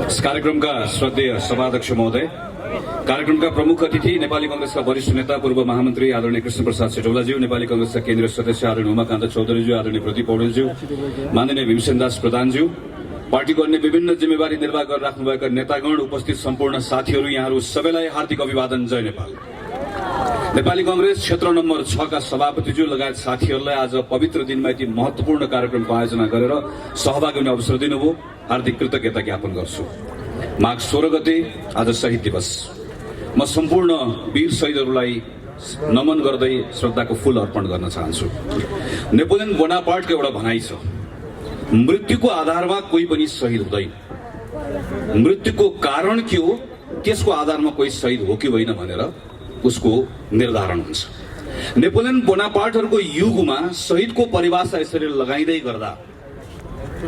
इस कार्यक्रमका श्रद्धेय सभाध्यक्ष महोदय, कार्यक्रमका प्रमुख अतिथि नेपाली कांग्रेसका वरिष्ठ नेता पूर्व महामन्त्री आदरणीय कृष्ण प्रसाद चेटौलाज्यू, नेपाली कांग्रेसका केन्द्रीय सदस्य आदरणीय उमाकान्त चौधरीज्यू, आदरणीय प्रदीप पौडेलज्यू, माननीय भीमसेनदास प्रधानज्यू, पार्टीको अन्य विभिन्न जिम्मेवारी निर्वाह गरिराख्नुभएका नेतागण, उपस्थित सम्पूर्ण साथीहरू, यहाँहरू सबैलाई हार्दिक अभिवादन। जय नेपाल। नेपाली कांग्रेस क्षेत्र नम्बर 6 का सभापतिज्यू लगायत साथीहरूलाई आज पवित्र दिनमा यति महत्वपूर्ण कार्यक्रमको आयोजना गरेर सहभागी हुने अवसर दिनुभयो, हार्दिक कृतज्ञता ज्ञापन गर्छु। माघ 16 गते आज शहीद दिवस। म सम्पूर्ण वीर शहीदहरूलाई नमन गर्दै श्रद्धाको फूल अर्पण गर्न चाहन्छु। नेपोलियन बोनापार्टको एउटा भनाइ छ, मृत्युको आधारमा कोही पनि शहीद हुँदैन, मृत्युको कारण के हो त्यसको आधारमा कोही शहीद हो कि होइन भनेर उसको निर्धारण हुन्छ। नेपोलियन बोनापार्टहरूको युगमा शहीदको परिभाषा यसरी लगाइँदै गर्दा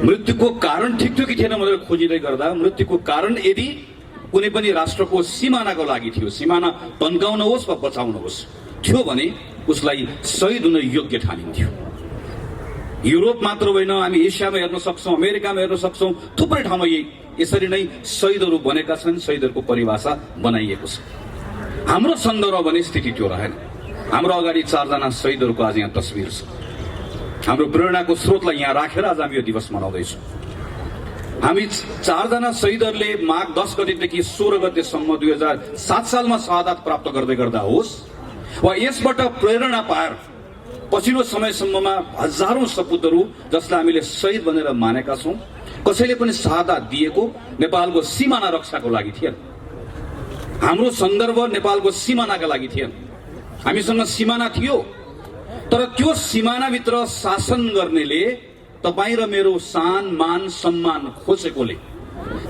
मृत्युको कारण ठिक थियो कि थिएन भनेर खोजिँदै गर्दा मृत्युको कारण यदि कुनै पनि राष्ट्रको सिमानाको लागि थियो, सिमाना तन्काउन होस् वा बचाउन होस् थियो भने उसलाई शहीद हुन योग्य ठानिन्थ्यो। युरोप मात्र होइन, हामी एसियामा हेर्न सक्छौँ, अमेरिकामा हेर्न सक्छौँ, थुप्रै ठाउँमा यसरी नै शहीदहरू बनेका छन्, शहीदहरूको परिभाषा बनाइएको छ। हाम्रो सन्दर्भमा भने स्थिति त्यो रहेन। हाम्रो अगाडि 4 जना शहीदहरूको आज यहाँ तस्बिर छ। हाम्रो प्रेरणाको स्रोतलाई यहाँ राखेर आज हामी यो दिवस मनाउँदैछौँ। हामी 4 जना शहीदहरूले माघ 10 गतेदेखि 16 गतेसम्म 2007 सालमा शहादत प्राप्त गर्दै गर्दा होस् वा यसबाट प्रेरणा पाएर पछिल्लो समयसम्ममा हजारौं सपुतहरू जसलाई हामीले शहीद भनेर मानेका छौँ, कसैले पनि शहादत दिएको नेपालको सिमाना रक्षाको लागि थिएन। हाम्रो सन्दर्भ नेपालको सिमानाका लागि थिएन। हामीसँग सिमाना थियो, तर त्यो सिमानाभित्र शासन गर्नेले तपाईँ र मेरो सान मान सम्मान खोजेकोले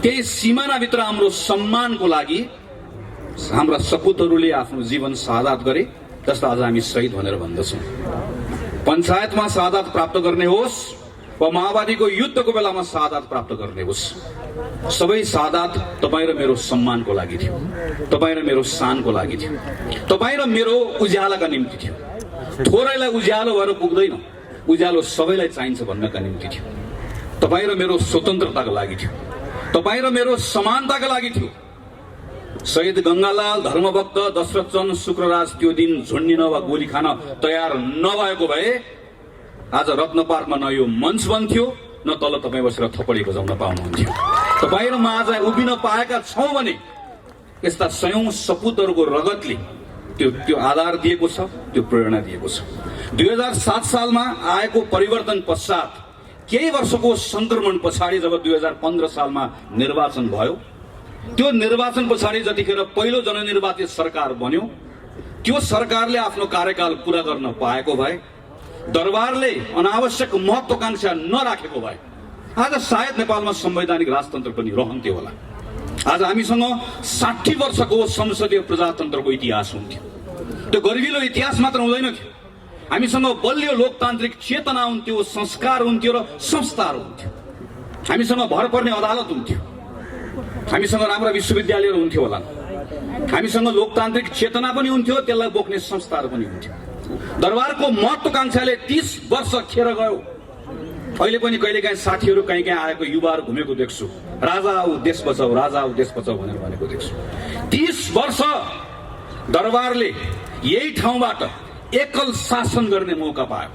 त्यही सिमानाभित्र हाम्रो सम्मानको लागि हाम्रा सपुतहरूले आफ्नो जीवन शहादत गरे, जसलाई आज हामी शहीद भनेर भन्दछौँ। पञ्चायतमा शहादत प्राप्त गर्ने होस् वा माओवादीको युद्धको बेलामा शहादत प्राप्त गर्ने होस्, सबै शहादत तपाईँ र मेरो सम्मानको लागि थियो, तपाईँ र मेरो शानको लागि थियो, तपाईँ र मेरो उज्यालोका निम्ति थियो। थोरैलाई उज्यालो भएर पुग्दैन, उज्यालो सबैलाई चाहिन्छ भन्नका निम्ति थियो। तपाईँ र मेरो स्वतन्त्रताको लागि थियो, तपाईँ र मेरो समानताका लागि थियो। शहीद गंगालाल, धर्मभक्त दशरथचन्द्र शुक्रराज त्यो दिन झुन्डिन वा गोली खान तयार नभएको भए आज रत्न पार्कमा न यो मञ्च बन्थ्यो, न तल तपाईँ बसेर थपडी बजाउन पाउनुहुन्थ्यो। तपाईँ र म आज उभिन पाएका छौँ भने यस्ता सयौं सपुतहरूको रगतले त्यो आधार दिएको छ, त्यो प्रेरणा दिएको छ। 2007 सालमा आएको परिवर्तन पश्चात केही वर्षको संक्रमण पछाडि जब 2015 सालमा निर्वाचन भयो, त्यो निर्वाचन पछाडि जतिखेर पहिलो जननिर्वाचित सरकार बन्यो, त्यो सरकारले आफ्नो कार्यकाल पूरा गर्न पाएको भए, दरबारले अनावश्यक महत्वाकांक्षा नराखेको भए आज सायद नेपालमा संवैधानिक राजतन्त्र पनि रहन्थ्यो होला। आज हामीसँग 60 वर्षको संसदीय प्रजातन्त्रको इतिहास हुन्थ्यो। त्यो गरिबिलो इतिहास मात्र हुँदैन थियो, हामीसँग बलियो लोकतान्त्रिक चेतना हुन्थ्यो, संस्कार हुन्थ्यो र संस्थाहरू हुन्थ्यो। हामीसँग भर पर्ने अदालत हुन्थ्यो, हामीसँग राम्रा विश्वविद्यालयहरू हुन्थ्यो होला, हामीसँग लोकतान्त्रिक चेतना पनि हुन्थ्यो, त्यसलाई बोक्ने संस्थाहरू पनि हुन्थ्यो। दरबारको महत्वाकांक्षाले 30 वर्ष खेर गयो। अहिले पनि कहिलेकाहीँ साथीहरू कहीँ आएको युवाहरू घुमेको देख्छु, राजा आऊ देश बचाऊ, राजा आऊ देश बचाऊ भनेर भनेको देख्छु। 30 वर्ष दरबारले यही ठाउँबाट एकल शासन गर्ने मौका पायो।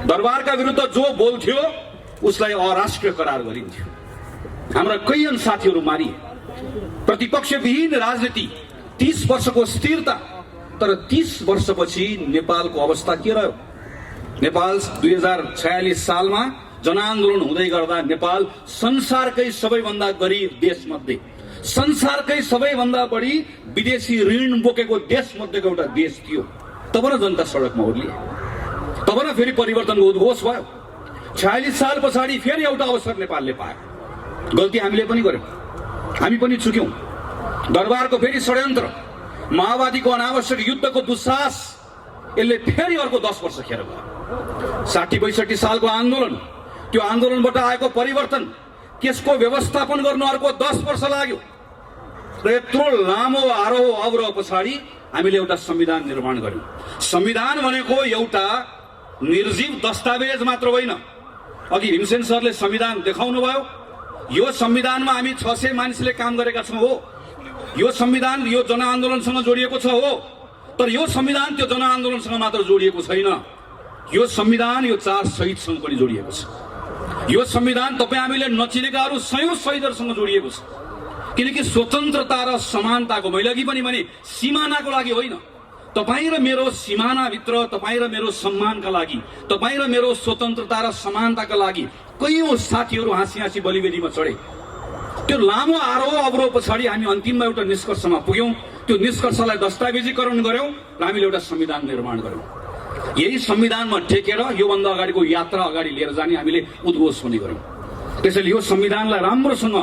दरबारका विरुद्ध जो बोल्थ्यो उसलाई अराष्ट्रिय करार गरिन्थ्यो। हाम्रा कैयन साथीहरू मारिए। प्रतिपक्षविहीन राजनीति, 30 वर्षको स्थिरता, तर 30 वर्षपछि नेपालको अवस्था के रह्यो? नेपाल 2046 सालमा जनआन्दोलन हुँदै गर्दा नेपाल संसारकै सबैभन्दा गरिब देशमध्ये, संसारकै सबैभन्दा बढी विदेशी ऋण बोकेको देशमध्येको एउटा देश थियो। तब न जनता सडकमा ओर्लिए, तब न फेरि परिवर्तनको उद्घोष भयो। 46 साल पछाडि फेरि एउटा अवसर नेपालले पायो। गल्ती हामीले पनि गर्यौं, हामी पनि चुक्यौं। दरबारको फेरि षड्यन्त्र, माओवादीको अनावश्यक युद्धको दुस्साहस, यसले फेरि अर्को 10 वर्ष खेर गयो। 60-62 सालको आन्दोलन, त्यो आन्दोलनबाट आएको परिवर्तन, त्यसको व्यवस्थापन गर्न अर्को 10 वर्ष लाग्यो र यत्रो लामो आरोह अवरोह पछाडि हामीले एउटा संविधान निर्माण गर्यौं। संविधान भनेको एउटा निर्जीव दस्तावेज मात्र होइन। अघि भीमसेन सरले संविधान देखाउनु भयो, यो संविधानमा हामी 600 मानिसले काम गरेका छौँ हो। यो संविधान यो जनआन्दोलनसँग जोडिएको छ हो, तर यो संविधान त्यो जनआन्दोलनसँग मात्र जोडिएको छैन। यो संविधान यो 4 शहीदसँग पनि जोडिएको छ। यो संविधान तपाईँ हामीले नचिनेका अरू सयौं शहीदहरूसँग जोडिएको छ। किनकि स्वतन्त्रता र समानताको, मैले अघि पनि भने सिमानाको लागि होइन, तपाईँ र मेरो सिमानाभित्र, तपाईँ र मेरो सम्मानका लागि, तपाईँ र मेरो स्वतन्त्रता र समानताका लागि कयौं साथीहरू हाँसी हाँसी बलिवेदीमा चढे। त्यो लामो आरोह अवरोह पछाडि हामी अन्तिममा एउटा निष्कर्षमा पुग्यौं। त्यो निष्कर्षलाई दस्तावेजीकरण गर्यौं र हामीले एउटा संविधान निर्माण गर्यौं। यही संविधानमा टेकेर योभन्दा अगाडिको यात्रा अगाडि लिएर जाने हामीले उद्घोष पनि गर्यौं। त्यसैले यो संविधानलाई राम्रोसँग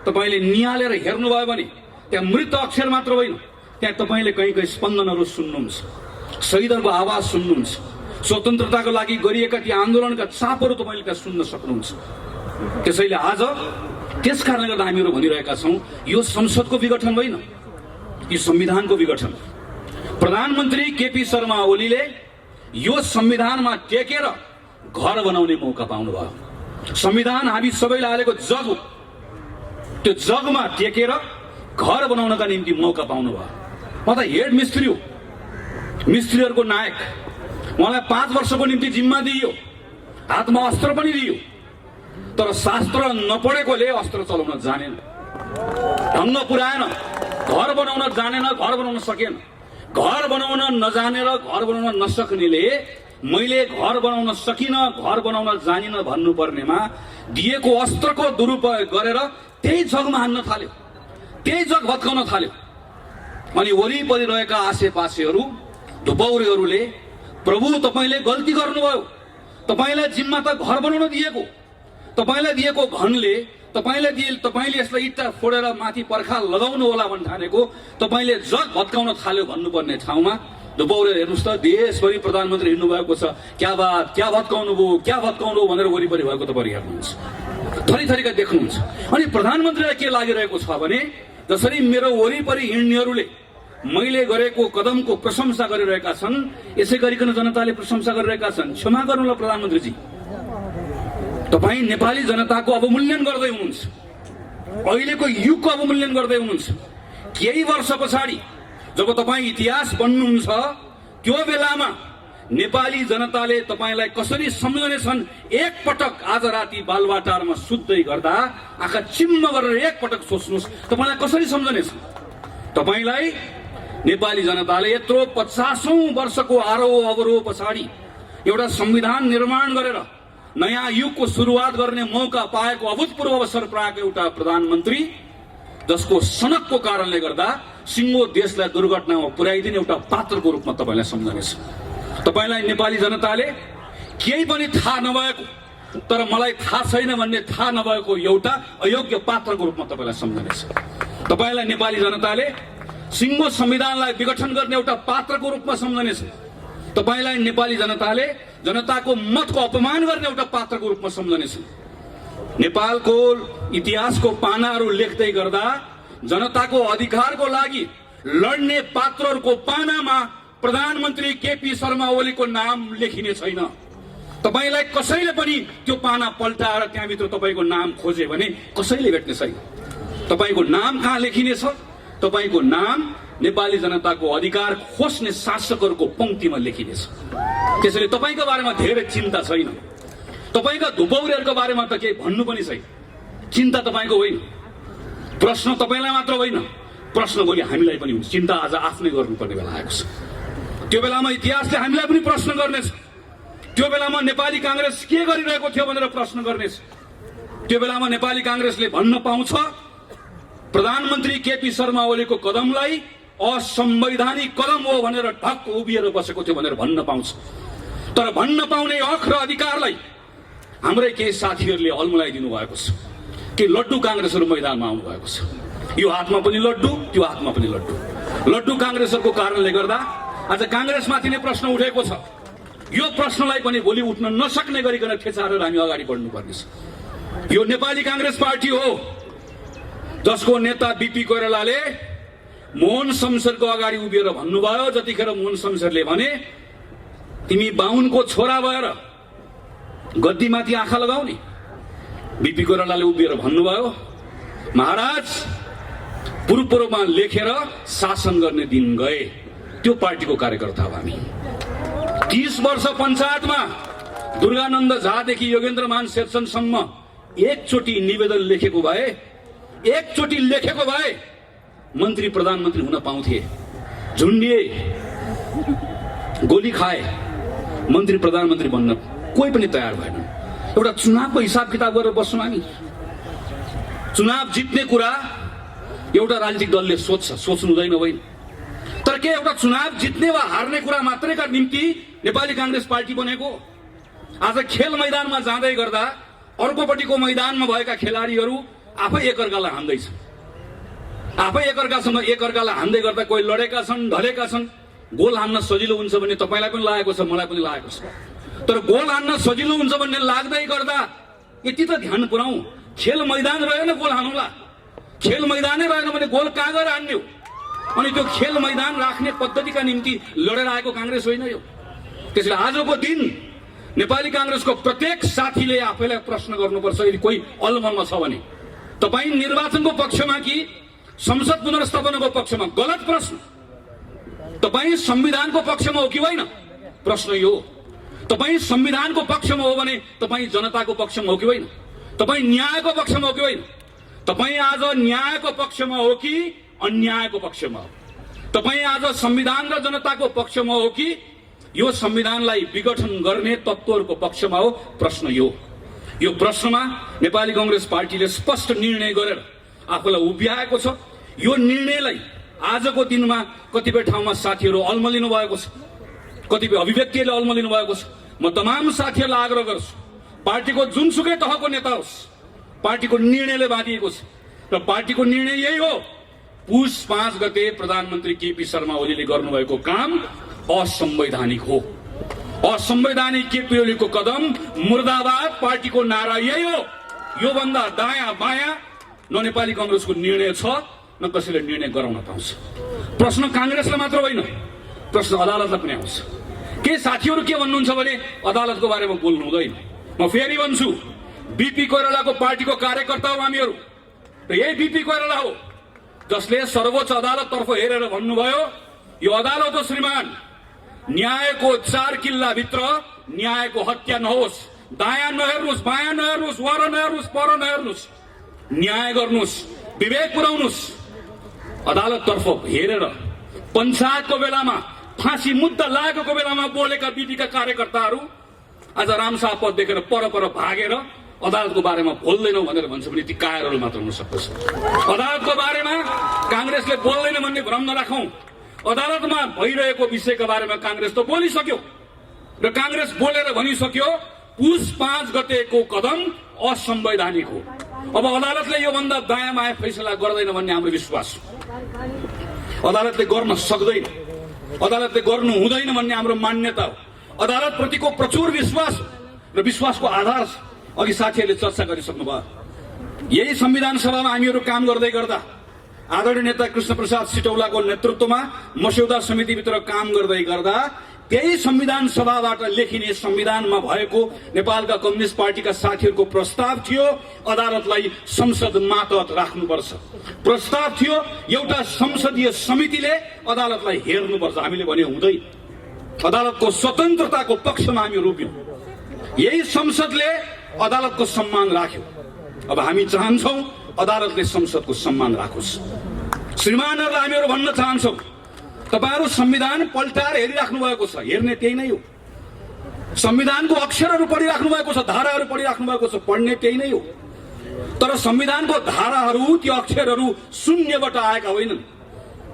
तपाईले निहालेर हेर्नुभयो भने त्यहाँ मृत अक्षर मात्र होइन, त्यहाँ तपाईले कहीँ कहीँ स्पन्दनहरू सुन्नुहुन्छ, शहीदहरूको आवाज सुन्नुहुन्छ, स्वतन्त्रताको लागि गरिएका ती आन्दोलनका चापहरू तपाईले त्यहाँ सुन्न सक्नुहुन्छ। त्यसैले आज त्यस कारणले गर्दा हामीहरू भनिरहेका छौँ यो संसदको विघटन होइन, यो संविधानको विघटन। प्रधानमन्त्री केपी शर्मा ओलीले यो संविधानमा टेकेर घर बनाउने मौका पाउनुभयो। संविधान हामी सबैलाई हालेको जग हो, त्यो जगमा टेकेर घर बनाउनका निम्ति मौका पाउनुभयो। म त हेड मिस्त्री हो, मिस्त्रीहरूको नायक। उहाँलाई 5 वर्षको निम्ति जिम्मा दिइयो, हातमा अस्त्र पनि दिइयो, तर शास्त्र नपढेकोले अस्त्र चलाउन जानेन, ढङ्ग पुर्याएन, घर बनाउन जानेन, घर बनाउन सकेन। घर बनाउन नजानेर घर बनाउन नसक्नेले मैले घर बनाउन सकिन, घर बनाउन जानिन भन्नुपर्नेमा दिएको अस्त्रको दुरुपयोग गरेर त्यही जगमा हान्न थाल्यो, त्यही जग भत्काउन थाल्यो। अनि वरिपरि रहेका आसेपासेहरू धुपौरेहरूले प्रभु तपाईले गल्ती गर्नुभयो, तपाईलाई जिम्मा त घर बनाउन दिएको, तपाईलाई दिएको घनले तपाईले यसलाई इट्टा फोडेर माथि पर्खाल लगाउनु होला भन्न ठानेको तपाईले जग भत्काउन थाल्यो भन्नुपर्ने ठाउँमा धुपौरे हेर्नुहोस् त देशभरि प्रधानमन्त्री हिँड्नु भएको छ। क्या भत्काउनु भयो भनेर वरिपरि भएको तपाईँ हेर्नुहुन्छ, थरीथरीका देख्नुहुन्छ। अनि प्रधानमन्त्रीलाई के लागिरहेको छ भने जसरी मेरो वरिपरि हिँड्नेहरूले मैले गरेको कदमको प्रशंसा गरिरहेका छन्, यसै गरिकन जनताले प्रशंसा गरिरहेका छन्। क्षमा गर्नुहोला प्रधानमन्त्रीजी, तपाईँ नेपाली जनताको अवमूल्यन गर्दै हुनुहुन्छ, अहिलेको युगको अवमूल्यन गर्दै हुनुहुन्छ। केही वर्ष पछाडि जब तपाईँ इतिहास बन्नुहुन्छ त्यो बेलामा नेपाली जनताले तपाईँलाई कसरी सम्झनेछन् एकपटक आज राति बालवाटारमा सुत्दै गर्दा आँखा चिम्म गरेर एकपटक सोच्नुहोस् तपाईँलाई कसरी सम्झनेछ। तपाईँलाई नेपाली जनताले यत्रो 50औं वर्षको आरोह अवरोह पछाडि एउटा संविधान निर्माण गरेर नयाँ युगको सुरुवात गर्ने मौका पाएको, अभूतपूर्व अवसर पाएको एउटा प्रधानमन्त्री जसको सनकको कारणले गर्दा सिङ्गो देशलाई दुर्घटनामा पुर्याइदिने एउटा पात्रको रूपमा तपाईँलाई सम्झनेछ। तपाईँलाई नेपाली जनताले केही पनि थाहा नभएको तर मलाई थाहा छैन भन्ने थाहा नभएको एउटा अयोग्य पात्रको रूपमा तपाईँलाई सम्झनेछ। तपाईँलाई नेपाली जनताले सिङ्गो संविधानलाई विघटन गर्ने एउटा पात्रको रूपमा सम्झनेछ। तपाईँलाई नेपाली जनताले जनताको मतको अपमान गर्ने एउटा पात्रको रूपमा सम्झनेछ। नेपालको इतिहासको पानाहरू लेख्दै गर्दा जनताको अधिकारको लागि लड्ने पात्रहरूको पानामा प्रधानमन्त्री केपी शर्मा ओलीको नाम लेखिने छैन। तपाईलाई कसैले पनि त्यो पाना पल्टाएर त्यहाँभित्र तपाईँको नाम खोजे भने कसैले भेट्ने छैन। तपाईँको नाम कहाँ लेखिनेछ? तपाईँको नाम नेपाली जनताको अधिकार खोज्ने शासकहरूको पंक्तिमा लेखिनेछ। त्यसैले तपाईँको बारेमा धेरै चिन्ता छैन। तपाईँका धुपौरेहरूको बारेमा त केही भन्नु पनि छैन। चिन्ता तपाईँको होइन, प्रश्न तपाईँलाई मात्र होइन, प्रश्न भोलि हामीलाई पनि हुन्छ। चिन्ता आज आफ्नै गर्नुपर्ने बेला आएको छ। त्यो बेलामा इतिहासले हामीलाई पनि प्रश्न गर्नेछ। त्यो बेलामा नेपाली कांग्रेस के गरिरहेको थियो भनेर प्रश्न गर्नेछ। त्यो बेलामा नेपाली कांग्रेसले भन्न पाउँछ प्रधानमन्त्री केपी शर्मा ओलीको कदमलाई असंवैधानिक कदम हो भनेर ढक्क उभिएर बसेको थियो भनेर भन्न पाउँछ। तर भन्न पाउने हक र अधिकारलाई हाम्रै केही साथीहरूले अल्मलाइदिनु भएको छ कि लड्डु कांग्रेसहरू मैदानमा आउनु भएको छ। यो हातमा पनि लड्डु, त्यो हातमा पनि लड्डु। लड्डु कांग्रेसहरूको कारणले गर्दा आज कांग्रेसमाथि नै प्रश्न उठेको छ। यो प्रश्नलाई पनि भोलि उठ्न नसक्ने गरिकन ठेचारेर हामी अगाडि बढ्नुपर्नेछ। यो नेपाली कांग्रेस पार्टी हो जसको नेता बीपी कोइरालाले मोहन शमशेरको अगाडि उभिएर भन्नुभयो, जतिखेर मोहन शमशेरले भने तिमी बाहुनको छोरा भएर गद्दीमाथि आँखा लगाउने, बीपी कोइरालाले उभिएर भन्नुभयो, महाराज पूर्वमा लेखेर शासन गर्ने दिन गए। त्यो पार्टीको कार्यकर्ता हो हामी। 30 वर्ष पञ्चायतमा दुर्गानन्द झादेखि योगेन्द्रमान शेरचनसम्म एकचोटि निवेदन लेखेको भए मन्त्री प्रधानमन्त्री हुन पाउँथे। झुन्डिए, गोली खाए, मन्त्री प्रधानमन्त्री बन्न कोही पनि तयार भएन। एउटा चुनावको हिसाब किताब गरेर बस्छौँ हामी। चुनाव जित्ने कुरा एउटा राजनीतिक दलले सोच्नु हुँदैन होइन। तर के एउटा चुनाव जित्ने वा हार्ने कुरा मात्रैका निम्ति नेपाली कांग्रेस पार्टी बनेको? आज खेल मैदानमा जाँदै गर्दा अर्कोपट्टिको मैदानमा भएका खेलाडीहरू आफै एकअर्कालाई हान्दैछन्। आफै एकअर्कालाई हान्दै गर्दा कोही लडेका छन्, ढलेका छन्। गोल हान्न सजिलो हुन्छ भन्ने तपाईलाई पनि लागेको छ, मलाई पनि लागेको छ। तर गोल हान्न सजिलो हुन्छ भन्ने लाग्दै गर्दा यति त ध्यान पुर्याउँ, खेल मैदान रहेन गोल हान्नुला। खेल मैदानै रहेन भने गोल कहाँ गएर हान्ने हो? अनि त्यो खेल मैदान राख्ने पद्धतिका निम्ति लडेर आएको कांग्रेस होइन यो। त्यसैले आजको दिन नेपाली कांग्रेसको प्रत्येक साथीले आफैलाई प्रश्न गर्नुपर्छ, यदि कोही अलमलमा छ भने तपाईँ निर्वाचनको पक्षमा कि संसद पुनर्स्थापनाको पक्षमा? गलत प्रश्न। तपाईँ संविधानको पक्षमा हो कि होइन? प्रश्न यो। तपाईँ संविधानको पक्षमा हो भने तपाईँ जनताको पक्षमा हो कि होइन? तपाईँ न्यायको पक्षमा हो कि होइन? तपाईँ आज न्यायको पक्षमा हो कि अन्यायको पक्षमा हो? तपाईँ आज संविधान र जनताको पक्षमा हो कि यो संविधानलाई विघटन गर्ने तत्त्वहरूको पक्षमा हो? प्रश्न यो प्रश्नमा नेपाली कांग्रेस पार्टीले स्पष्ट निर्णय गरेर आफूलाई उभ्याएको छ। यो निर्णयलाई आजको दिनमा कतिपय ठाउँमा साथीहरू अल्मलिनु भएको छ, कतिपय अभिव्यक्तिहरूले अल्मलिनु भएको छ। म तमाम साथीहरूलाई आग्रह गर्छु, पार्टीको जुनसुकै तहको नेता होस्, पार्टीको निर्णयले बाँधिएको छ र पार्टीको निर्णय यही हो। पुष 5 गते प्रधानमन्त्री केपी शर्मा ओलीले गर्नुभएको काम असंवैधानिक हो। असंवैधानिक केपी ओलीको कदम मुर्दाबाद पार्टीको नारा यही हो। यो भन्दा दायाँ बायाँ न नेपाली कांग्रेसको निर्णय छ न कसैले निर्णय गराउन पाउँछ। प्रश्न कांग्रेसलाई मात्र होइन, प्रश्न अदालतलाई पनि आउँछ। के साथीहरू के भन्नुहुन्छ भने अदालतको बारेमा बोल्नु हुँदैन। म फेरि भन्छु, बीपी कोइरालाको पार्टीको कार्यकर्ता हो हामीहरू र यही बीपी कोइराला हो जसले सर्वोच्च अदालततर्फ हेरेर भन्नुभयो, यो अदालत हो श्रीमान, न्यायको 4 किल्लाभित्र न्यायको हत्या नहोस्। दायाँ नहेर्नुहोस्, बायाँ नहेर्नुहोस्, वर नहेर्नुहोस्, पर नहेर्नुहोस्, न्याय गर्नुहोस्, विवेक पुर्याउनुहोस्। अदालततर्फ हेरेर पञ्चायतको बेलामा फाँसी मुद्दा लागेको बेलामा बोलेका बीपीका कार्यकर्ताहरू आज रामशाह पद देखेर पर भागेर अदालतको बारेमा बोल्दैनौ भनेर भन्छ भने ती कायरहरू मात्र हुन सक्दछ। अदालतको बारेमा कांग्रेसले बोल्दैन भन्ने भ्रम नराखौं। अदालतमा भइरहेको विषयका बारेमा कांग्रेस त बोलिसक्यो र कांग्रेस बोलेर भनिसक्यो पुष 5 गतेको कदम असंवैधानिक हो। अब अदालतले यो भन्दा दायाँ बायाँ फैसला गर्दैन भन्ने हाम्रो विश्वास हो। अदालतले गर्न सक्दैन, अदालतले गर्नु हुँदैन भन्ने हाम्रो मान्यता हो। अदालत प्रतिको प्रचुर विश्वास र विश्वासको आधार छ। अघि साथीहरूले चर्चा गरिसक्नु भयो। यही संविधान सभामा हामीहरू काम गर्दै गर्दा आदरणीय नेता कृष्ण प्रसाद सिटौलाको नेतृत्वमा मस्यौदा समितिभित्र काम गर्दै गर्दा त्यही संविधान सभाबाट लेखिने संविधानमा भएको नेपालका कम्युनिस्ट पार्टीका साथीहरूको प्रस्ताव थियो अदालतलाई संसद मातहत राख्नुपर्छ। प्रस्ताव थियो एउटा संसदीय समितिले अदालतलाई हेर्नुपर्छ। हामीले भने हुँदैन। अदालतको स्वतन्त्रताको पक्षमा हामी रोप्यौं। यही संसदले अदालतको सम्मान राख्यो। अब हामी चाहन्छौं अदालतले संसदको सम्मान राखोस्। श्रीमानहरूलाई हामीहरू भन्न चाहन्छौं, तपाईहरु संविधान पल्टाएर हेरिराख्नु भएको छ, हेर्ने त्यही नै हो। संविधानको अक्षरहरू पढिराख्नु भएको छ, धाराहरू पढिराख्नु भएको छ, पढ्ने त्यही नै हो। तर संविधानको धाराहरू, त्यो अक्षरहरू शून्यबाट आएका होइनन्।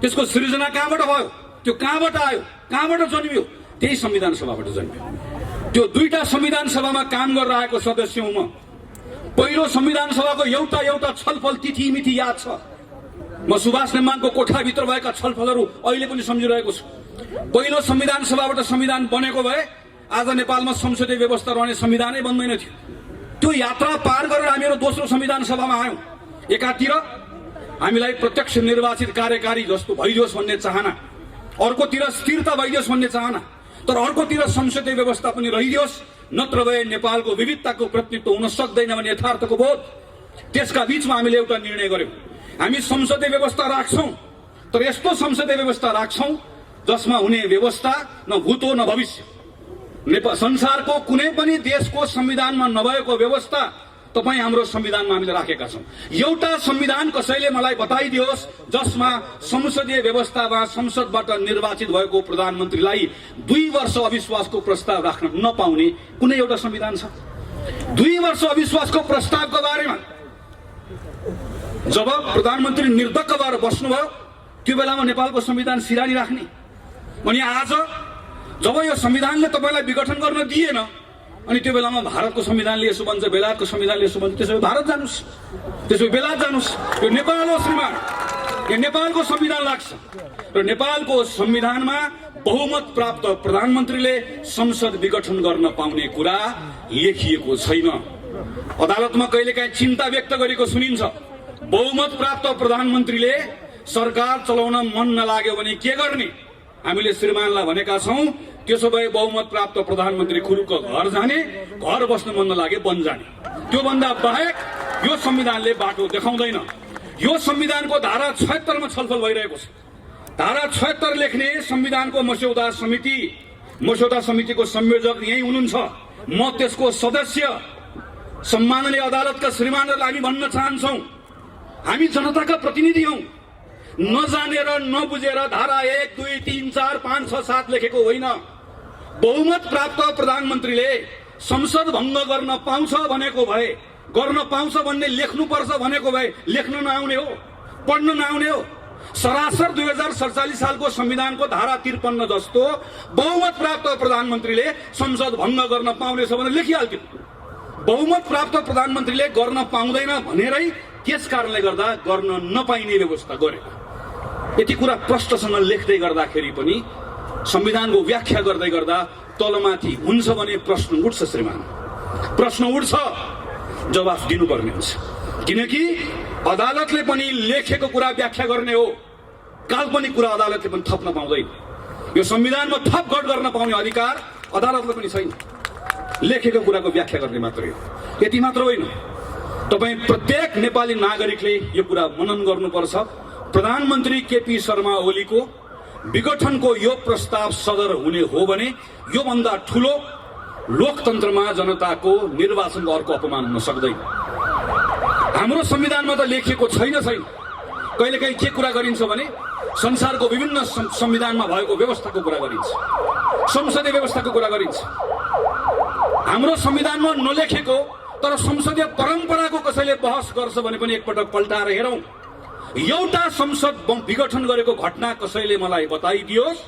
त्यसको सृजना कहाँबाट भयो? त्यो कहाँबाट आयो? कहाँबाट जन्मियो? त्यही संविधान सभाबाट जन्मियो। त्यो दुईटा संविधान सभामा काम गरेर आएको सदस्य हुँ म। पहिलो संविधान सभाको एउटा छलफल तिथि मिति याद छ। म सुभाष नेमाङको कोठाभित्र भएका छलफलहरू अहिले पनि सम्झिरहेको छु। पहिलो संविधान सभाबाट संविधान बनेको भए आज नेपालमा संसदीय व्यवस्था रहने संविधानै बन्दैन थियो। त्यो यात्रा पार गरेर हामीहरू दोस्रो संविधान सभामा आयौं। एकातिर हामीलाई प्रत्यक्ष निर्वाचित कार्यकारी जस्तो भइदियोस् भन्ने चाहना, अर्कोतिर स्थिरता भइदियोस् भन्ने चाहना, तर अर्कोतिर संसदीय व्यवस्था पनि रहिदियोस् नत्र भए नेपालको विविधताको प्रतिनिधित्व हुन सक्दैन भन्ने यथार्थको बोध, त्यसका बीचमा हामीले एउटा निर्णय गर्यौं। हामी संसदीय व्यवस्था राख्छौं, तर यस्तो संसदीय व्यवस्था राख्छौं जसमा हुने व्यवस्था न भूत हो न भविष्य। संसारको कुनै पनि देशको संविधानमा नभएको व्यवस्था तपाई हाम्रो संविधानमा हामीले राखेका छौं। एउटा संविधान कसैले मलाई बताइदियोस् जसमा संसदीय व्यवस्थामा संसदबाट निर्वाचित भएको प्रधानमन्त्रीलाई 2 वर्ष अविश्वासको प्रस्ताव राख्न नपाउने कुनै एउटा संविधान छ? 2 वर्ष अविश्वासको प्रस्तावको बारेमा जब प्रधानमन्त्री निर्धक्क भएर बस्नुभयो त्यो बेलामा नेपालको संविधान सिरानी राख्ने। अनि आज जब यो संविधानले तपाईलाई विघटन गर्न दिएन अनि त्यो बेलामा भारतको संविधानले यसो भन्छ, बेलायतको संविधानले यसो भन्छ, त्यसो भए भारत जानुस्, त्यसो भए बेलायत जानुस्। यो नेपाल हो श्रीमान, यो नेपालको संविधान लाग्छ र नेपालको संविधानमा बहुमत प्राप्त प्रधानमन्त्रीले संसद विघटन गर्न पाउने कुरा लेखिएको छैन। अदालतमा कहिलेकाहीँ चिन्ता व्यक्त गरेको सुनिन्छ, बहुमत प्राप्त प्रधानमन्त्रीले सरकार चलाउन मन नलाग्यो भने के गर्ने? हामीले श्रीमानलाई भनेका छौं त्यसो भए बहुमत प्राप्त प्रधानमन्त्री खुरुक्क घर जाने, घर बस्न मन नलागे वन जाने। त्यो भन्दा बाहेक यो संविधानले बाटो देखाउँदैन। यो संविधानको धारा 76 मा छलफल भइरहेको छ। धारा 76 लेख्ने संविधानको मस्यौदा समितिको संयोजक यही हुनुहुन्छ, म त्यसको सदस्य। सम्माननीय अदालतका श्रीमानहरूलाई हामी भन्न चाहन्छौं, हामी जनताका प्रतिनिधि हौं। नजानेर नबुझेर धारा 1, 2, 3, 4, 5, 6, 7 लेखेको होइन। बहुमत प्राप्त प्रधानमन्त्रीले संसद भङ्ग गर्न पाउँछ भनेको भए, गर्न पाउँछ भन्ने लेख्नुपर्छ भनेको भए लेख्न नआउने हो, पढ्न नआउने हो। सरासर 2047 सालको संविधानको धारा 53 जस्तो बहुमत प्राप्त प्रधानमन्त्रीले संसद भङ्ग गर्न पाउनेछ भने लेखिहाल्थ्यो। बहुमत प्राप्त प्रधानमन्त्रीले गर्न पाउँदैन भनेरै त्यस कारणले गर्दा गर्न नपाइने व्यवस्था गरेको। यति कुरा प्रष्टसँग लेख्दै गर्दाखेरि पनि संविधानको व्याख्या गर्दै गर्दा तलमाथि हुन्छ भने प्रश्न उठ्छ श्रीमान, प्रश्न उठ्छ, जवाफ दिनुपर्ने हुन्छ। किनकि अदालतले पनि लेखेको कुरा व्याख्या गर्ने हो, काल्पनिक कुरा अदालतले पनि थप्न पाउँदैन। यो संविधानमा थप गड गर्न पाउने अधिकार अदालतले पनि छैन, लेखेको कुराको व्याख्या गर्ने मात्रै हो। यति मात्र होइन, तपाईं प्रत्येक नेपाली नागरिकले यो कुरा मनन गर्नुपर्छ। प्रधानमन्त्री केपी शर्मा ओलीको विघटनको यो प्रस्ताव सदर हुने हो भने यो भन्दा ठूलो लोकतन्त्रमा जनताको निर्वाचनको अर्को अपमान हुन सक्दैन। हाम्रो संविधानमा त लेखिएको छैन। कहिलेकाहीँ के कुरा गरिन्छ भने संसारको विभिन्न संविधानमा भएको व्यवस्थाको कुरा गरिन्छ, संसदीय व्यवस्थाको कुरा गरिन्छ। हाम्रो संविधानमा नलेखेको तर संसदीय परम्पराको कसैले बहस गर्छ भने पनि एकपटक पल्टाएर हेरौं। एउटा संसद विघटन गरेको घटना कसैले मलाई बताइदियोस्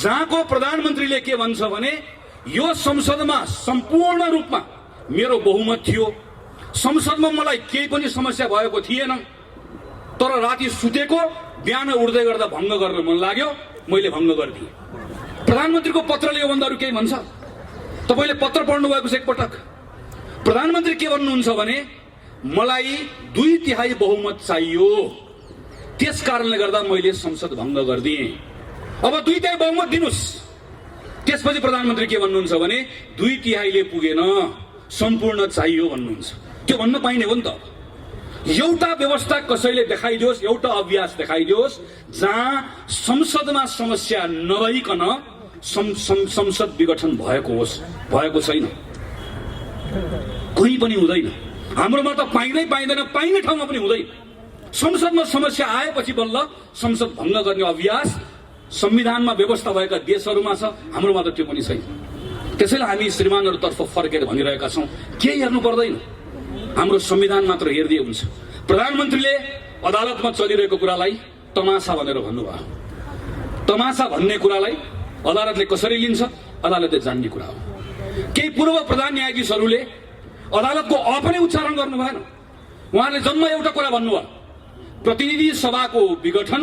जहाँको प्रधानमन्त्रीले के भन्छ भने यो संसदमा सम्पूर्ण रूपमा मेरो बहुमत थियो, संसदमा मलाई केही पनि समस्या भएको थिएन, तर राति सुतेको बिहान उठ्दै गर्दा भङ्ग गर्न मन लाग्यो, मैले भङ्ग गरिदिएँ। प्रधानमन्त्रीको पत्रले योभन्दा अरू केही भन्छ? तपाईले पत्र पढ्नु भएको छ एकपटक? प्रधानमन्त्री के भन्नुहुन्छ भने मलाई 2/3 बहुमत चाहियो, त्यस कारणले गर्दा मैले संसद भङ्ग गरिदिएँ। अब 2/3 बहुमत दिनुस्। त्यसपछि प्रधानमन्त्री के भन्नुहुन्छ भने 2/3 पुगेन, सम्पूर्ण चाहियो भन्नुहुन्छ। त्यो भन्न पाइने हो नि त। एउटा व्यवस्था कसैले देखाइदियोस्, एउटा अभ्यास देखाइदियोस् जहाँ संसदमा समस्या नभइकन संसद विघटन भएको होस्। भएको छैन, कोही पनि हुँदैन। हाम्रोमा त पाइँदैन, पाइने ठाउँमा पनि हुँदैन। संसदमा समस्या आएपछि बल्ल संसद भङ्ग गर्ने अभ्यास संविधानमा व्यवस्था भएका देशहरूमा छ, हाम्रोमा त त्यो पनि छैन। त्यसैले हामी श्रीमानहरूतर्फ फर्केर भनिरहेका छौं, केही हेर्नु पर्दैन, हाम्रो संविधान मात्र हेर्दै हुन्छ। प्रधानमन्त्रीले अदालतमा चलिरहेको कुरालाई तमासा भनेर भन्नुभयो। तमासा भन्ने कुरालाई अदालतले कसरी लिन्छ, अदालतले जान्ने कुरा हो। केही पूर्व प्रधान न्यायाधीशहरूले अदालतको अ पनि उच्चारण गर्नु भएन। उहाँले जन्म एउटा कुरा भन्नुभयो, प्रतिनिधि सभाको विघटन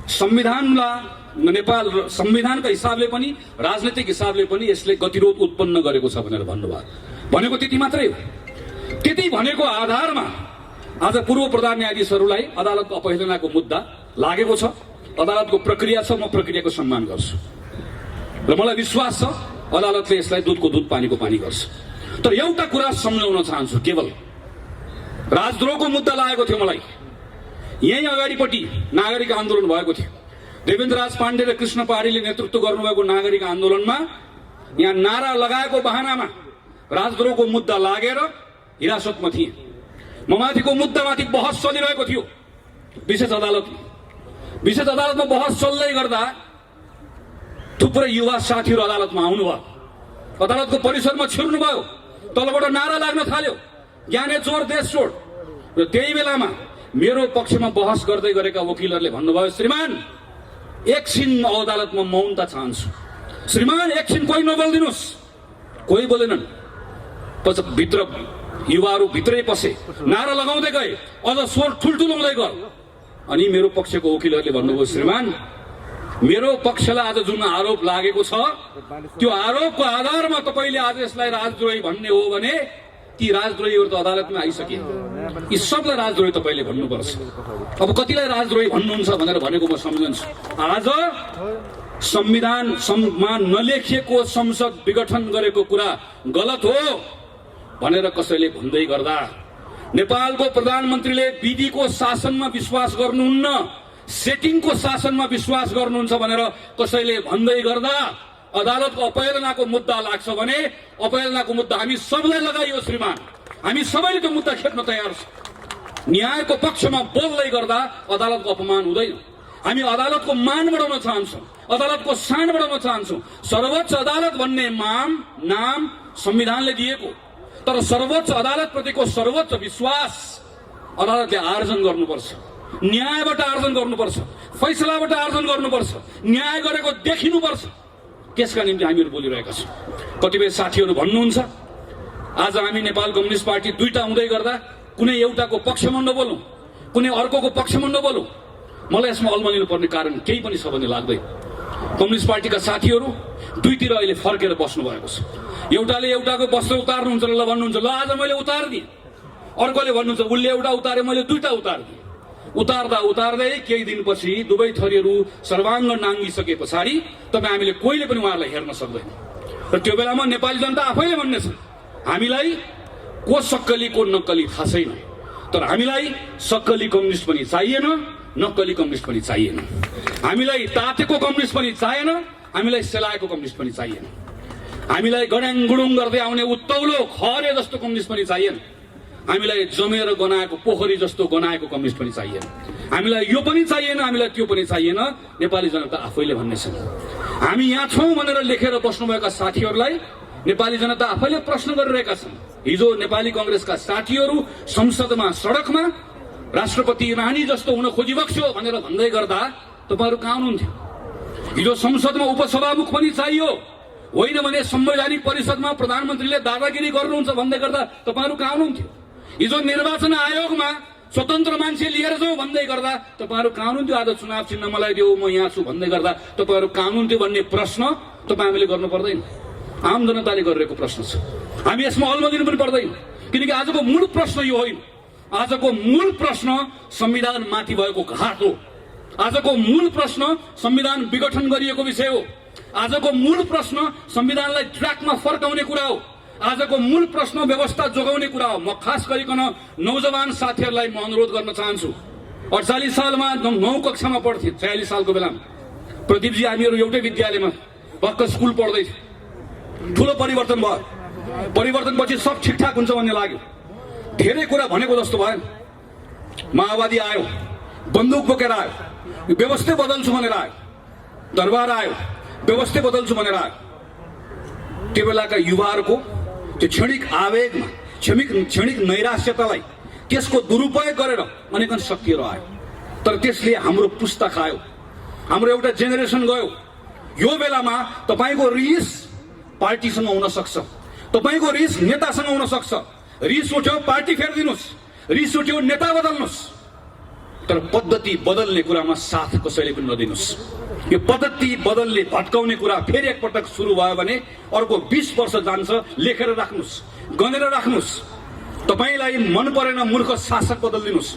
संविधानलाई नेपाल संविधानका हिसाबले पनि राजनीतिक हिसाबले पनि यसले गतिरोध उत्पन्न गरेको छ भनेर भन्नुभयो। भनेको त्यति मात्रै हो। त्यति भनेको आधारमा आज पूर्व प्रधान न्यायाधीशहरूलाई अदालतको अपहेलनाको मुद्दा लागेको छ। अदालतको प्रक्रिया छ, म प्रक्रियाको सम्मान गर्छु र मलाई विश्वास छ अदालतले यसलाई दुधको दुध पानीको पानी गर्छ। तर एउटा कुरा सम्झाउन चाहन्छु, केवल राजद्रोहको मुद्दा लागेको थियो मलाई। यही अगाडिपट्टि नागरिक आन्दोलन भएको थियो। देवेन्द्रराज पाण्डे र कृष्ण पहाडीले नेतृत्व गर्नुभएको नागरिक आन्दोलनमा यहाँ नारा लगाएको बहानामा राजद्रोहको मुद्दा लागेर हिरासतमा थिए। म माथिको मुद्दामाथि बहस चलिरहेको थियो विशेष अदालतमा। विशेष अदालतमा बहस चल्दै गर्दा थुप्रै युवा साथीहरू अदालतमा आउनुभयो। अदालतको परिसरमा छिर्नुभयो। तलबाट नारा लाग्न थाल्यो, ज्ञाने चोर देश छोड। र त्यही बेलामा मेरो पक्षमा बहस गर्दै गरेका वकिलहरूले भन्नुभयो, श्रीमान एकछिन अदालतमा मौनता चाहन्छु। श्रीमान एकछिन कोही नबोलिदिनुहोस्। कोही बोलेनन्। पछि भित्र युवाहरू भित्रै पसे, नारा लगाउँदै गए, अझ स्वर ठुल्ठुलाउँदै गयो। अनि मेरो पक्षको वकिलहरूले भन्नुभयो, श्रीमान मेरो पक्षलाई आज जुन आरोप लागेको छ त्यो आरोपको आधारमा तपाईँले आज यसलाई राजद्रोही भन्ने हो भने ती राजद्रोहीहरू त अदालतमा आइसके। यी सबलाई राजद्रोही तपाईँले भन्नुपर्छ। अब कतिलाई राजद्रोही भन्नुहुन्छ भनेर भनेको म सम्झन्छु। आज संविधानमा नलेखिएको संसद विघटन गरेको कुरा गलत हो भनेर कसैले भन्दै गर्दा, नेपालको प्रधानमन्त्रीले विधिको शासनमा विश्वास गर्नुहुन्न, सेटिङको शासनमा विश्वास गर्नुहुन्छ भनेर कसैले भन्दै गर्दा अदालतको अपहेलनाको मुद्दा लाग्छ भने अपहेलनाको मुद्दा हामी सबलाई लगाइयो श्रीमान। हामी सबैले त्यो मुद्दा खेप्न तयार छ। न्यायको पक्षमा बोल्दै गर्दा अदालतको अपमान हुँदैन। हामी अदालतको मान बढाउन चाहन्छौँ, अदालतको शान बढाउन चाहन्छौँ। सर्वोच्च अदालत भन्ने नाम संविधानले दिएको, तर सर्वोच्च अदालत प्रतिको सर्वोच्च विश्वास अदालतले आर्जन गर्नुपर्छ। न्यायबाट आर्जन गर्नुपर्छ, फैसलाबाट आर्जन गर्नुपर्छ, न्याय गरेको देखिनुपर्छ। त्यसका निम्ति हामीहरू बोलिरहेका छौँ। कतिपय साथीहरू भन्नुहुन्छ आज हामी नेपाल कम्युनिस्ट पार्टी दुईटा हुँदै गर्दा कुनै एउटाको पक्षमा नबोलौँ, कुनै अर्कोको पक्षमा नबोलौँ। मलाई यसमा अल्मलिनु पर्ने कारण केही पनि छ भन्ने लाग्दैन। कम्युनिस्ट पार्टीका साथीहरू दुईतिर अहिले फर्केर बस्नु भएको छ। एउटाले एउटाको वस्त्र उतार्नुहुन्छ, ल भन्नुहुन्छ, ल आज मैले उतारिदिएँ। अर्कोले भन्नुहुन्छ उसले एउटा उतारे मैले दुईटा उतारिदिएँ। उतार्दा उतार्दै केही दिनपछि दुवै थरीहरू सर्वाङ्ग नाङ्गिसके पछाडि तपाईँ हामीले कोहीले पनि उहाँहरूलाई हेर्न सक्दैन। र त्यो बेलामा नेपाली जनता आफैले भन्नेछ, हामीलाई को सक्कली को नक्कली थाहा छैन, तर हामीलाई सक्कली कम्युनिस्ट पनि चाहिएन, नक्कली कम्युनिस्ट पनि चाहिएन। हामीलाई तातेको कम्युनिस्ट पनि चाहिएन, हामीलाई सेलाएको कम्युनिस्ट पनि चाहिएन। हामीलाई गड्याङ गुडुङ गर्दै आउने उत्तौलो खरे जस्तो कम्युनिस्ट पनि चाहिएन। हामीलाई जमेर गनाएको पोखरी जस्तो गनाएको कम्युनिस्ट पनि चाहिएन। हामीलाई यो पनि चाहिएन, हामीलाई त्यो पनि चाहिएन। नेपाली जनता आफैले भन्नेछन्। हामी यहाँ छौँ भनेर लेखेर बस्नुभएका साथीहरूलाई नेपाली जनता आफैले प्रश्न गरिरहेका छन्। हिजो नेपाली कङ्ग्रेसका साथीहरू संसदमा सडकमा राष्ट्रपति रानी जस्तो हुन खोजिबक्स्यो भनेर भन्दै गर्दा तपाईँहरू कहाँ हुनुहुन्थ्यो? हिजो संसदमा उपसभामुख पनि चाहियो, होइन भने संवैधानिक परिषदमा प्रधानमन्त्रीले दादागिरी गर्नुहुन्छ भन्दै गर्दा तपाईँहरू कहाँ हुनुहुन्थ्यो? हिजो निर्वाचन आयोगमा स्वतन्त्र मान्छे लिएर जाउँ भन्दै गर्दा तपाईँहरू कहाँ हुनुहुन्थ्यो? आज चुनाव चिन्ह मलाई देऊ, म यहाँ छु भन्दै गर्दा तपाईँहरू कहाँ हुनुहुन्थ्यो भन्ने प्रश्न तपाईँ हामीले गर्नु पर्दैन। आम जनताले गरिरहेको प्रश्न छ। हामी यसमा अल्मलिनु पनि पर्दैन, किनकि आजको मूल प्रश्न यो होइन। आजको मूल प्रश्न संविधान माथि भएको घात हो। आजको मूल प्रश्न संविधान विघटन गरिएको विषय हो। आजको मूल प्रश्न संविधानलाई ट्र्याकमा फर्काउने कुरा हो। आजको मूल प्रश्न व्यवस्था जोगाउने कुरा हो। म खास गरिकन नौजवान साथीहरूलाई म अनुरोध गर्न चाहन्छु। 48 सालमा 9 कक्षामा पढ्थेँ, 46 सालको बेलामा प्रदीपजी हामीहरू एउटै विद्यालयमा भर्खर स्कुल पढ्दै थियौँ। ठुलो परिवर्तन भयो। परिवर्तनपछि सब ठिकठाक हुन्छ भन्ने लाग्यो। धेरै कुरा भनेको जस्तो भयो। माओवादी आयो, बन्दुक बोकेर आयो, व्यवस्था बदल्छु भनेर आयो, दरबार आयो, व्यवस्था बदल्छु भनेर आयो। त्यो बेलाका युवाहरूको त्यो क्षणिक आवेगमा, क्षणिक नैराश्यतालाई त्यसको दुरुपयोग गरेर अनेकन शक्तिहरू आयो। तर त्यसले हाम्रो पुस्ता खायो, हाम्रो एउटा जेनेरेसन गयो। यो बेलामा तपाईँको रिस पार्टीसँग हुन सक्छ, तपाईँको रिस नेतासँग हुन सक्छ। रिस उठ्यो पार्टी फेरिदिनुहोस्, रिस उठ्यो नेता बदल्नुहोस्, तर पद्धति बदल्ने कुरामा साथ कसैले पनि नदिनुहोस्। यो पद्धति बदल्ने भट्काउने कुरा फेरि एकपटक सुरु भयो भने अर्को 20 वर्ष जान्छ। लेखेर राख्नुहोस्, गनेर राख्नुहोस्। तपाईँलाई मन परेन मूर्ख शासक बदलिदिनुहोस्,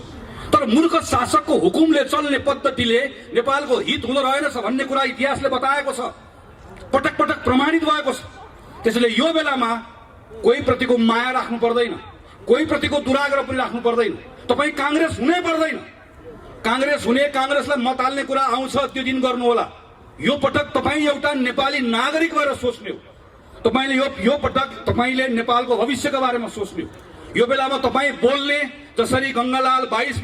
तर मूर्ख शासकको हुकुमले चल्ने पद्धतिले नेपालको हित हुँदो रहेनछ भन्ने कुरा इतिहासले बताएको छ, पटक पटक प्रमाणित भएको छ। त्यसैले यो बेलामा कोही प्रतिको माया राख्नु पर्दैन, कोही प्रतिको दुराग्रह पनि राख्नु पर्दैन। तपाईँ काङ्ग्रेस हुनै पर्दैन। काङ्ग्रेस हुने, काङ्ग्रेसलाई मत हाल्ने कुरा आउँछ त्यो दिन गर्नु होला। यो पटक तपाईँ एउटा नेपाली नागरिक भएर सोच्ने हो। तपाईले यो पटक तपाईले नेपालको भविष्यको बारेमा सोच्ने हो। यो बेलामा तपाईँ बोल्ने जसरी गङ्गालाल 22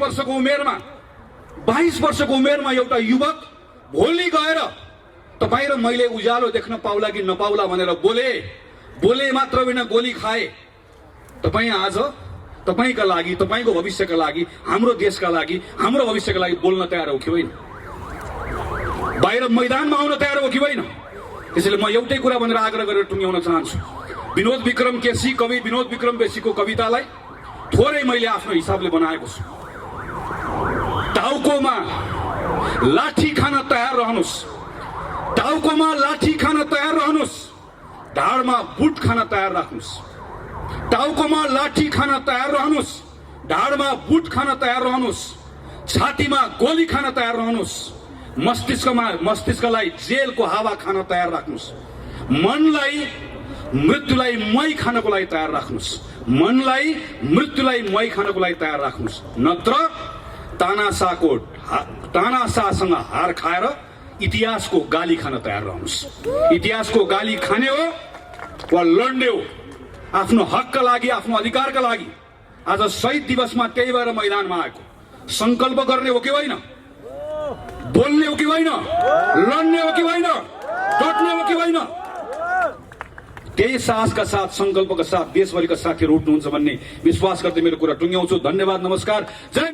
वर्षको उमेरमा एउटा युवक भोलि गएर तपाईँ र मैले उज्यालो देख्न पाउला कि नपाउला भनेर बोले मात्र बिना गोली खाए। तपाईँ आज तपाईका लागि, तपाईको भविष्यका लागि, हाम्रो देशका लागि, हाम्रो भविष्यका लागि बोल्न तयार हो कि होइन? बाहिर मैदानमा आउन तयार हो कि होइन? त्यसैले म एउटै कुरा भनेर आग्रह गरेर टुङ्ग्याउन चाहन्छु। विनोद विक्रम केसी, कवि विनोद विक्रम केसीको कवितालाई थोरै मैले आफ्नो हिसाबले बनाएको छु। टाउकोमा लाठी खान तयार रहनुस्, टाउकोमा लाठी खान तयार रहनुस्, ढाडमा बुट खान तयार राख्नुस्। टाउकोमा लाठी खान तयार रहनुस्, ढाडमा बुट खान तयार रहनुस्, छातीमा गोली खान तयार रहनुस्, मस्तिष्कलाई जेलको हावा खान तयार राख्नुस्, मनलाई मृत्युलाई मही खानको लागि तयार राख्नुस्, मनलाई मृत्युलाई मही खानको लागि तयार राख्नुस्। नत्र तानाशाहसँग हार खाएर इतिहासको गाली खान तयार रहनुस्। इतिहासको गाली खाने हो वा लड्ने हो आफ्नो हकका लागि, आफ्नो अधिकारका लागि। आज शहीद दिवसमा त्यही भएर मैदानमा आएको। संकल्प गर्ने हो कि होइन? बोल्ने हो कि होइन? लड्ने हो कि होइन? डट्ने हो कि होइन? त्यही साहसका साथ, संकल्पका साथ देशभरिका साथीहरू उठ्नुहुन्छ भन्ने विश्वास गर्दै मेरो कुरा टुङ्ग्याउँछु। धन्यवाद, नमस्कार, जय।